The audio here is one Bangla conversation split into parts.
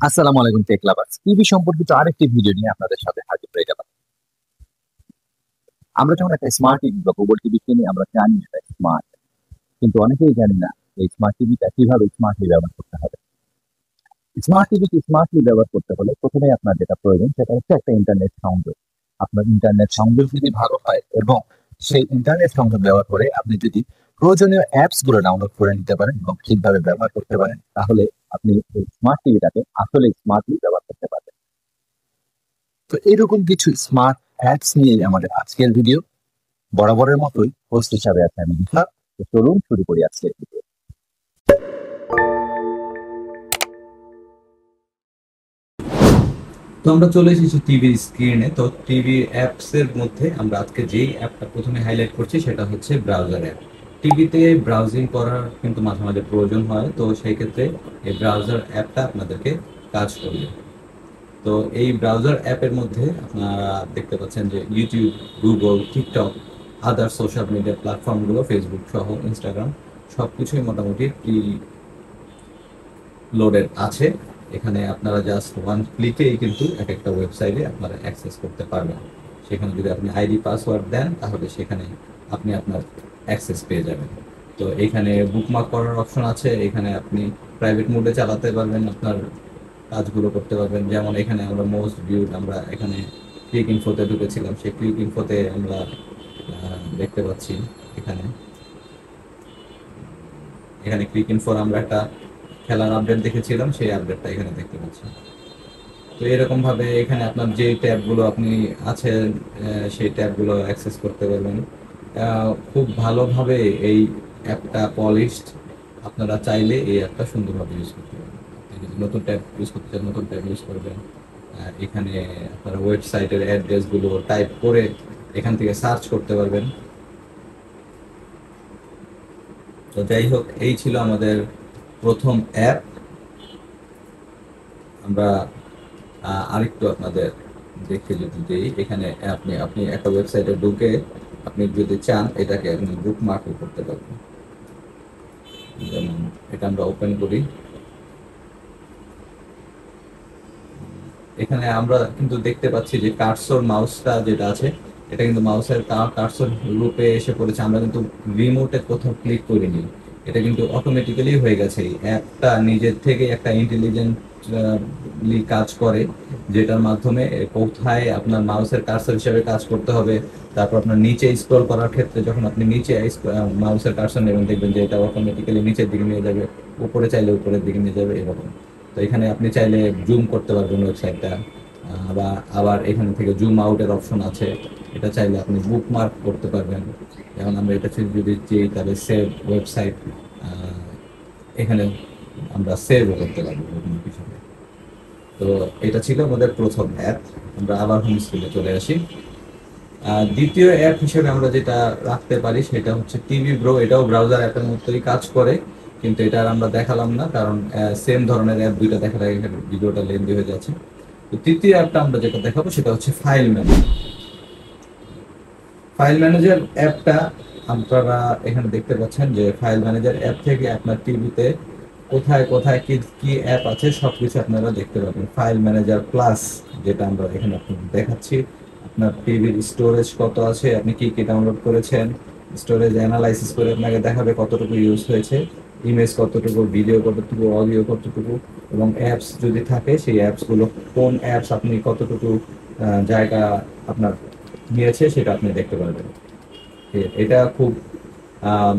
আসসালামু আলাইকুম টেক লাভার্স। টিভি সম্পর্কিত আরেকটি ভিডিও নিয়ে আপনাদের সাথে হাজির হয়ে গেলাম। আমরা যখন একটা স্মার্ট টিভি বা গুগল টিভি কিনি আমরা জানি এটা স্মার্ট, কিন্তু অনেকেই জানি না এই স্মার্ট টিভিটা কিভাবে স্মার্টলি ব্যবহার করতে হবে। স্মার্ট টিভিকে স্মার্টলি ব্যবহার করতে হলে প্রথমে আপনার যেটা প্রয়োজন সেটা হচ্ছে একটা ইন্টারনেট সংযোগ। আপনার ইন্টারনেট সংযোগ যদি ভালো হয় এবং সেই ইন্টারনেট সংযোগ ব্যবহার করে আপনি যদি প্রয়োজনীয় অ্যাপস গুলো ডাউনলোড করে নিতে পারেন এবং ঠিকভাবে ব্যবহার করতে পারেন, তাহলে আপনি এই স্মার্ট টিভিটাকে আসলে স্মার্টলি ব্যবহার করতে পারবেন। তো এরকম কিছু স্মার্ট অ্যাপস নিয়ে আমাদের আজকের ভিডিও। বরাবরের মতোই হোস্ট হিসাবে আছে আমি রিফাত। তো চলুন শুরু করি আজকের ভিডিও। তো আমরা চলে এসেছি টিভির স্ক্রিনে। তো টিভি অ্যাপস এর মধ্যে আমরা আজকে যেই অ্যাপটা প্রথমে হাইলাইট করছি সেটা হচ্ছে ব্রাউজার অ্যাপ। টিভিতে ব্রাউজিং করার কিন্তু মাঝে মাঝে প্রয়োজন হয়, তো সেই ক্ষেত্রে এই ব্রাউজার অ্যাপটা আপনাদেরকে কাজ করবে। তো এই ব্রাউজার অ্যাপের মধ্যে আপনারা দেখতে পাচ্ছেন যে ইউটিউব, গুগল, টিকটক, আদার সোশ্যাল মিডিয়া প্ল্যাটফর্মগুলো, ফেসবুক সহ ইনস্টাগ্রাম সব কিছুই মোটামুটি লোডেড আছে। এখানে আপনারা জাস্ট ওয়ান ক্লিকেই কিন্তু এক একটা ওয়েবসাইটে আপনারা অ্যাক্সেস করতে পারবেন। সেখানে যদি আপনি আইডি পাসওয়ার্ড দেন তাহলে সেখানে আপনি আপনার অ্যাক্সেস পেয়ে যাবেন। তো এখানে বুকমার্ক করার অপশন আছে, এখানে আপনি প্রাইভেট মোডে চালাতে পারবেন, আপনার কাজগুলো করতে পারবেন। যেমন এখানে আমরা মোস্ট ভিউড, আমরা এখানে ক্লিক ইনফোতে ঢুকেছিলাম, সেই ক্লিক ইনফোতে আমরা দেখতে পাচ্ছি এখানে এখানে ক্লিক ইনফোর আমরা একটা খেলার আপডেট দেখেছিলাম, সেই আপডেটটা এখানে দেখতে পাচ্ছি। তো এরকম ভাবে এখানে আপনার যে ট্যাবগুলো আপনি আছে সেই ট্যাবগুলো অ্যাক্সেস করতে পারবেন খুব ভালোভাবে। এই অ্যাপটা পলিশড, আপনারা চাইলে এই অ্যাপটা সুন্দরভাবে ইউজ করতে পারবেন। আপনি যদি নতুন ট্যাব ইউজ করতে চান নতুন ট্যাব ইউজ করবেন। এখানে আপনারা ওয়েবসাইটের অ্যাড্রেসগুলো টাইপ করে এখান থেকে সার্চ করতে পারবেন। তো যাই হোক, এই ছিল আমাদের প্রথম অ্যাপ। আমরা আরেকটু আপনাদের দেখে যদি দিই, এখানে আপনি আপনি একটা ওয়েবসাইটে ঢুকে আপনি যদি চান এটাকে আপনি বুকমার্কও করতে পারবেন। যেমন এটা আমরা ওপেন করি, এখানে আমরা কিন্তু দেখতে পাচ্ছি যে কার্সর মাউসটা যেটা আছে এটা কিন্তু মাউসের কার্সর রূপে এসে পড়েছে। আমরা কিন্তু রিমোটে কোথাও ক্লিক করিনি, এটা কিন্তু অটোমেটিক্যালি হয়ে গেছে। এই অ্যাপটা নিজের থেকে একটা ইন্টেলিজেন্টলি কাজ করে, যেটার মাধ্যমে কোথায় আপনার মাউসের কার্সর হিসেবে কাজ করতে হবে। তারপর আপনার নিচে স্ক্রল করার ক্ষেত্রে যখন আপনি নিচে মাউসের কার্সর নেবেন দেখবেন যে এটা অটোমেটিক্যালি নিচের দিকে নিয়ে যাবে, উপরে চাইলে উপরের দিকে নিয়ে যাবে এরকম। তো এখানে আপনি চাইলে জুম করতে পারবেন ওয়েবসাইটটা, বা আবার এখান থেকে জুম আউটের অপশন আছে, এটা চাইলে আপনি বুকমার্ক করতে পারবেন। যেমন আমরা এটা যদি যেই তাহলে সেভ ওয়েবসাইট, এখানে আমরা সেভও করতে পারবো বুকমার্ক হিসেবে। তো এটা ছিল আমাদের প্রথম অ্যাপ। আমরা আবার হোম স্ক্রিনে চলে আসি। দ্বিতীয় অ্যাপ হিসেবে আমরা যেটা রাখতে পারি সেটা হচ্ছে টিভি ব্রো। এটাও ব্রাউজার অ্যাপের মতোই কাজ করে, কিন্তু এটা আর আমরা দেখালাম না কারণ সেম ধরনের অ্যাপ দুইটা দেখালে ভিডিওটা লেন্দি হয়ে যাচ্ছে। তো তৃতীয় অ্যাপটা আমরা যেটা দেখাবো সেটা হচ্ছে ফাইল ম্যানেজার। ফাইল ম্যানেজার অ্যাপটা আপনারা এখানে দেখতে পাচ্ছেন যে ফাইল ম্যানেজার অ্যাপ থেকে আপনার টিভিতে কোথায় কোথায় কি কি অ্যাপ আছে সবকিছু আপনারা দেখতে পাবেন। ফাইল ম্যানেজার প্লাস যেটা আমরা এখানে আপনাদের দেখাচ্ছি, আপনার টিভির স্টোরেজ কত আছে, আপনি কি কি ডাউনলোড করেছেন, স্টোরেজ অ্যানালাইসিস করে আপনাকে দেখাবে কতটুকু ইউজ হয়েছে, ইমেজ কতটুকু, ভিডিও কতটুকু, অডিও কতটুকু, এবং অ্যাপস যদি থাকে সেই অ্যাপসগুলো কোন অ্যাপস আপনি কতটুকু জায়গা আপনার নিয়েছে সেটা আপনি দেখতে পারবেন। এটা খুব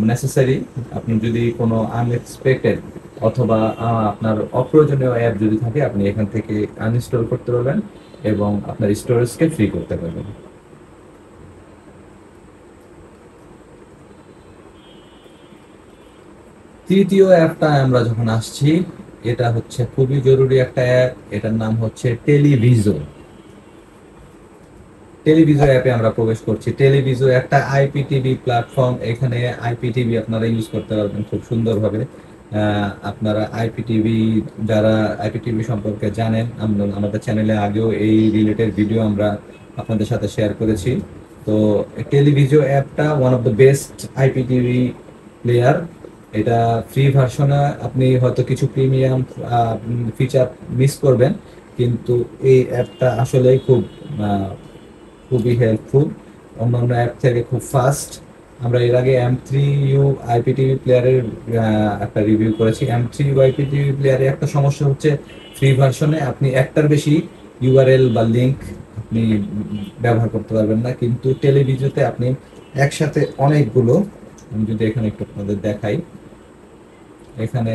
নেসেসারি। আপনি যদি কোনো আনএক্সপেক্টেড অথবা আপনার অপ্রয়োজনীয় অ্যাপ যদি থাকে আপনি এখান থেকে আনইনস্টল করতে পারবেন এবং আপনার স্টোরেজকে ফ্রি করতে পারবেন। তৃতীয় অ্যাপটা আমরা যখন আসছি, এটা হচ্ছে খুবই জরুরি একটা অ্যাপ, এটার নাম হচ্ছে টেলিভিজো। টেলিভিজো অ্যাপে আমরা প্রবেশ করছি। টেলিভিজো একটা আইপিটিভি প্ল্যাটফর্ম, এখানে আইপিটিভি আপনারা ইউজ করতে পারবেন খুব সুন্দরভাবে। আপনারা আইপিটিভি, যারা আইপিটিভি সম্পর্কে জানেন, আমাদের চ্যানেলে আগেও এই রিলেটেড ভিডিও আমরা আপনাদের সাথে শেয়ার করেছি। তো টেলিভিজো অ্যাপটা one of the best IPTV player. এটা ফ্রি ভার্সনে আপনি হয়তো কিছু প্রিমিয়াম ফিচার মিস করবেন, কিন্তু এই অ্যাপটা আসলেই খুবই হেল্পফুল, অন্যান্য অ্যাপ থেকে খুব ফাস্ট। আমরা এর আগে M3U আইপিটিভি প্লেয়ারের একটা রিভিউ করেছি। M3U আইপিটিভি প্লেয়ারে একটা সমস্যা হচ্ছে ফ্রি ভার্সনে আপনি একটার বেশি ইউআরএল বা লিঙ্ক আপনি ব্যবহার করতে পারবেন না, কিন্তু টেলিভিজনে আপনি একসাথে অনেকগুলো, আমি যদি এখানে একটু আপনাদের দেখাই, এখানে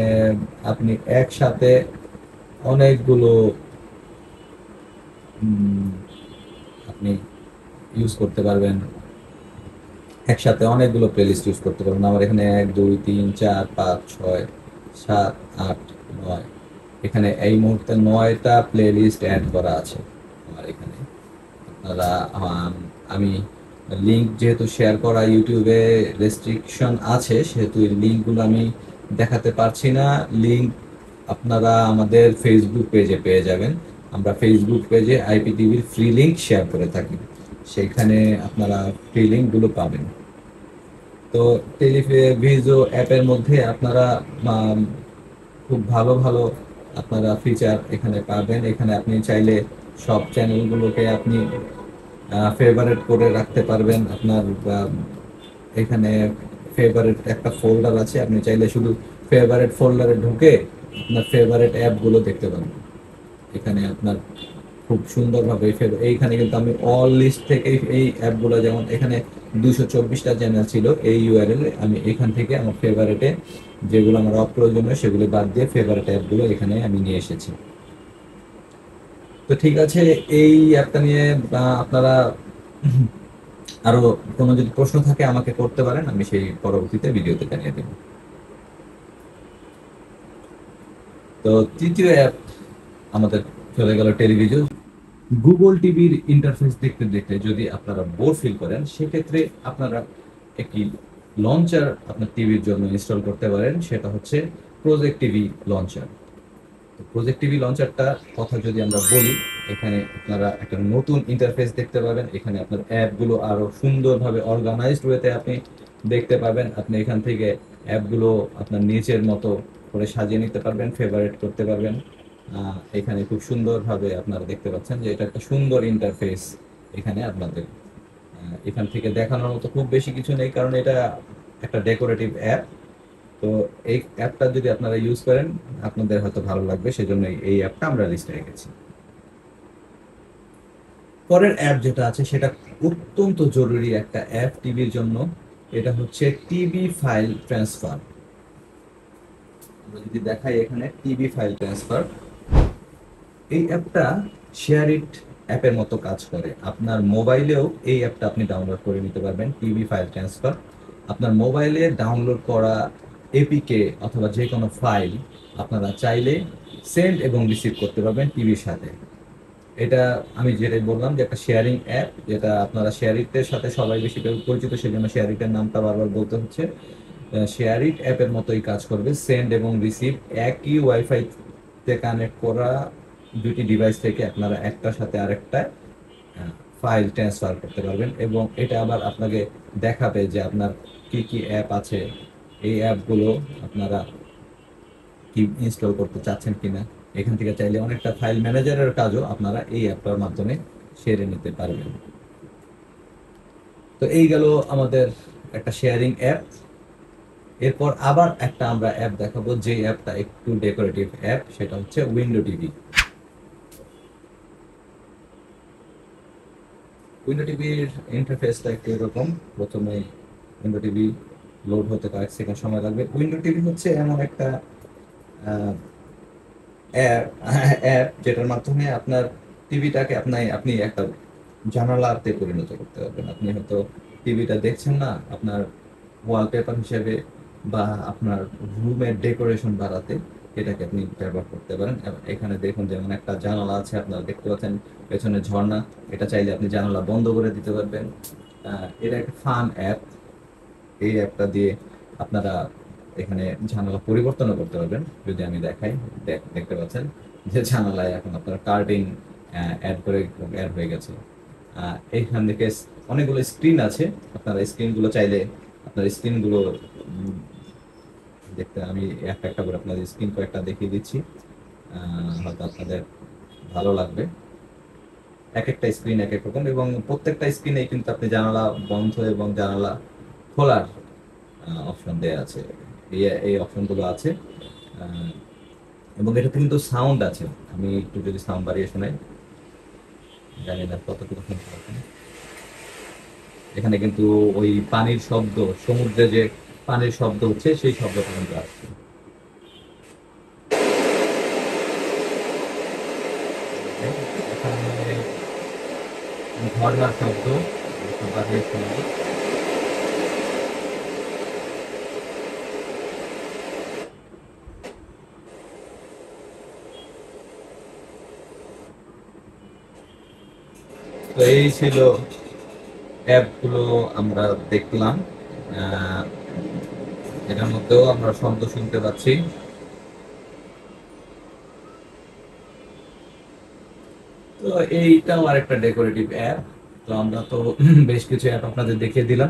আপনি একসাথে অনেকগুলো উম, আপনি ইউজ করতে পারবেন, একসাথে অনেকগুলো প্লেলিস্ট ইউজ করতে পারবেন। আমার এখানে 1 2 3 4 5 6 7 8 9, এখানে এই মুহূর্তে 9টা প্লেলিস্ট অ্যাড করা আছে আমার এখানে। আপনারা আমি লিঙ্ক যেহেতু শেয়ার করা ইউটিউবে রেস্ট্রিকশন আছে, সেহেতু এই লিঙ্কগুলো আমি দেখাতে পারছি না। লিঙ্ক আপনারা আমাদের ফেসবুক পেজে পেয়ে যাবেন। আমরা ফেসবুক পেজে আইপিটিভির ফ্রি লিঙ্ক শেয়ার করে থাকি, সেখানে আপনারা ফ্রি লিঙ্কগুলো পাবেন। তো টেলিভিজো অ্যাপের মধ্যে আপনারা আম, খুব ভালো ভালো আপনারা ফিচার এখানে পাবেন। এখানে আপনি চাইলে সব চ্যানেলগুলোকে আপনি ফেভারিট করে রাখতে পারবেন। আপনার এখানে ফেভারিট একটা ফোল্ডার আছে, আপনি চাইলে শুধু ফেভারিট ফোল্ডারে ঢুকে আপনার ফেভারিট অ্যাপগুলো দেখতে পারবেন। এখানে আপনার খুব সুন্দরভাবে এইখানে কিন্তু আমি অল লিস্ট থেকে এই অ্যাপগুলো, যেমন এখানে 224টা চ্যানেল ছিল এই ইউআরএল, আমি এখান থেকে আমার ফেভারিটে যেগুলো আমার অপ্রয়োজনীয় সেগুলো বাদ দিয়ে ফেভারিট অ্যাপগুলো এখানে আমি নিয়ে এসেছি। তো ঠিক আছে, এই অ্যাপটা নিয়ে আপনারা আরো কোনো যদি প্রশ্ন থাকে আমাকে করতে পারেন, আমি সেই পরবর্তীতে ভিডিওতে জানিয়ে দেব। তো তৃতীয় অ্যাপ আমাদের চলে গেল টেলিভিশন। গুগল টিভির ইন্টারফেস দেখতে দেখতে যদি আপনারা বোর ফিল করেন, সেক্ষেত্রে আপনারা একটি লঞ্চার আপনার টিভির জন্য ইনস্টল করতে পারেন, সেটা হচ্ছে প্রজেক্ট টিভি লঞ্চার। তো প্রজেক্ট টিভি লঞ্চারটা কথা যদি আমরা বলি, এখানে আপনারা একটা নতুন ইন্টারফেস দেখতে পাবেন। এখানে আপনার অ্যাপগুলো আরো সুন্দরভাবে অর্গানাইজড ওয়েতে আপনি দেখতে পাবেন। আপনি এখান থেকে অ্যাপগুলো আপনার নিজের মতো করে সাজিয়ে নিতে পারবেন, ফেভারিট করতে পারবেন। এখানে খুব সুন্দরভাবে আপনারা দেখতে পাচ্ছেন যে এটা একটা সুন্দর ইন্টারফেস। এখানে আপনাদের এখান থেকে দেখানোর মতো খুব বেশি কিছু নেই, কারণ এটা একটা ডেকোরেটিভ অ্যাপ। তো এই অ্যাপটা যদি আপনারা ইউজ করেন আপনাদের হয়তো ভালো লাগবে, সেজন্য এই অ্যাপটা আমরা লিস্টে রেখেছি। পরের অ্যাপ যেটা আছে সেটা অত্যন্ত জরুরি একটা অ্যাপ টিভির জন্য, এটা হচ্ছে টিভি ফাইল ট্রান্সফার। আমরা যদি দেখাই এখানে টিভি ফাইল ট্রান্সফার, এই অ্যাপটা শেয়ার ইট অ্যাপের মতো কাজ করে। আপনার মোবাইলেও এই অ্যাপটা আপনি ডাউনলোড করে নিতে পারবেন, টিভি ফাইল ট্রান্সফার। আপনার মোবাইলে ডাউনলোড করা এপিকে অথবা যে কোনো ফাইল আপনারা চাইলে সেন্ড এবং রিসিভ করতে পারবেন টিভির সাথে। এটা আমি যেটাই বললাম যে একটা শেয়ারিং অ্যাপ, যেটা আপনারা শেয়ারিটের সাথে সবাই বেশি পরিচিত, সেজন্য শেয়ারিটের নামটা বারবার বলতে হচ্ছে। শেয়ারিট অ্যাপের মতোই কাজ করবে, সেন্ড এবং রিসিভ একই ওয়াইফাই তে কানেক্ট করা দুটি ডিভাইস থেকে আপনারা একটার সাথে আরেকটা ফাইল ট্রান্সফার করতে পারবেন, এবং এটা আবার আপনাকে দেখাবে যে আপনার কি কি অ্যাপ আছে, এই অ্যাপগুলো আপনারা কি ইনস্টল করতে চাচ্ছেন কিনা। এখান থেকে চাইলে অনেকটা ফাইল ম্যানেজারের কাজও আপনারা এই অ্যাপটার মাধ্যমে সেরে নিতে পারবেন। তো এই গেল আমাদের একটা শেয়ারিং অ্যাপ। এরপর আবার একটা আমরা অ্যাপ দেখাবো, যে অ্যাপটা একটু ডেকোরেটিভ অ্যাপ, সেটা হচ্ছে উইন্ডো টিভি। উইন্ডো টিভির ইন্টারফেসটা একটু এরকম। প্রথমে উইন্ডো টিভি লোড হতে কয়েক সেকেন্ড সময় লাগবে। উইন্ডো টিভি হচ্ছে এমন একটা অ্যাপ অ্যাপ যেটার মাধ্যমে আপনার টিভিটাকে আপনি একটা জানালাতে পরিণত করতে পারবেন। আপনি হয়তো টিভিটা দেখছেন না, আপনার ওয়ালপেপার হিসেবে বা আপনার রুমের ডেকোরেশন বাড়াতে এটাকে আপনি ব্যবহার করতে পারেন। এখানে দেখুন যেমন একটা জানালা আছে, আপনারা দেখতে পাচ্ছেন পেছনে ঝর্ণা, এটা চাইলে আপনি জানালা বন্ধ করে দিতে পারবেন। এটা একটা ফান অ্যাপ। এই অ্যাপটা দিয়ে আপনারা এখানে জানালা পরিবর্তনও করতে পারবেন। যদি আমি দেখাই, দেখতে পাচ্ছেন যে জানালায় এখন আপনার কার্টিং অ্যাড হয়ে গেছে। এইখান থেকে অনেকগুলো স্ক্রিন আছে, আপনারা স্ক্রিনগুলো চাইলে আপনার স্ক্রিনগুলো দেখতে আমি একটা একটা করে আপনাদের স্ক্রিন কয়েকটা দেখিয়ে দিচ্ছি, হয়তো আপনাদের ভালো লাগবে। এক একটা স্ক্রিন এক এক রকম, এবং প্রত্যেকটা স্ক্রিনে কিন্তু আপনি জানালা বন্ধ এবং জানালা খোলার অপশন দেওয়া আছে। এই অপশনগুলো আছে, আহ, এবং এটাতে কিন্তু সাউন্ড আছে। আমি একটু যদি সাউন্ড বাড়িয়ে শোনাই, জানি না কতটুকু শুনতে পাচ্ছেন। এখানে কিন্তু ওই পানির শব্দ, সমুদ্রে যে পানির শব্দ হচ্ছে সেই শব্দটা কিন্তু আসছে। এখানে ঝর্ণার শব্দ একটু বাড়িয়ে শোনাই। তো এই ছিল অ্যাপগুলো আমরা দেখলাম। আহ, এটার মধ্যেও আমরা শব্দ শুনতে পাচ্ছি। তো এইটাও আরেকটা ডেকোরেটিভ অ্যাপ। তো আমরা তো বেশ কিছু অ্যাপ আপনাদের দেখিয়ে দিলাম।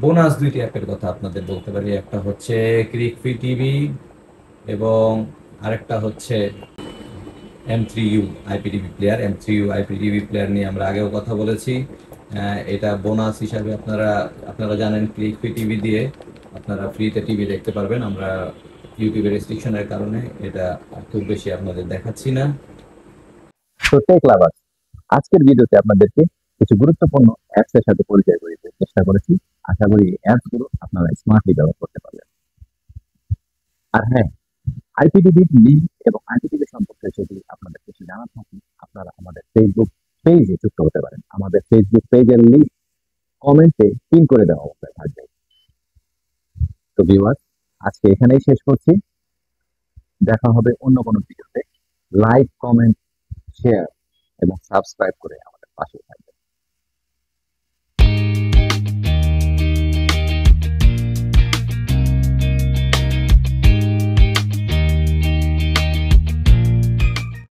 বোনাস দুইটি অ্যাপের কথা আপনাদের বলতে পারি। একটা হচ্ছে ক্রিকফি টিভি, এবং আরেকটা হচ্ছে M3U IPTV player. M3U IPTV player নিয়ে আমরা আগেও কথা বলেছি। এটা বোনাস হিসাবে আপনারা আপনারা জানেন, ক্লিকফি টিভি দিয়ে আপনারা ফ্রিতে টিভি দেখতে পারবেন। আমরা ইউটিউবের রেস্ট্রিকশনের কারণে এটা খুব বেশি আপনাদের দেখাচ্ছি না। তো টেক লাভার্স, আজকের ভিডিওতে আপনাদেরকে কিছু গুরুত্বপূর্ণ অ্যাপস এর সাথে পরিচয় করিয়ে দিতে চেষ্টা করেছি। আশা করি এই অ্যাপস গুলো আপনারা স্মার্টলি ব্যবহার করতে পারবেন। আর হ্যাঁ, আইপিটিভির লিঙ্ক এবং আইপিটিভি সম্পর্কে যদি আপনাদের কিছু জানার থাকে, আপনারা আমাদের ফেসবুক পেজে যুক্ত হতে পারেন। আমাদের ফেসবুক পেজের লিঙ্ক কমেন্টে পিন করে দেওয়া অবস্থায় থাকবে। তো ভিউয়ার্স, আজকে এখানেই শেষ করছি। দেখা হবে অন্য কোনো ভিডিওতে। লাইক, কমেন্ট, শেয়ার এবং সাবস্ক্রাইব করে আমাদের পাশে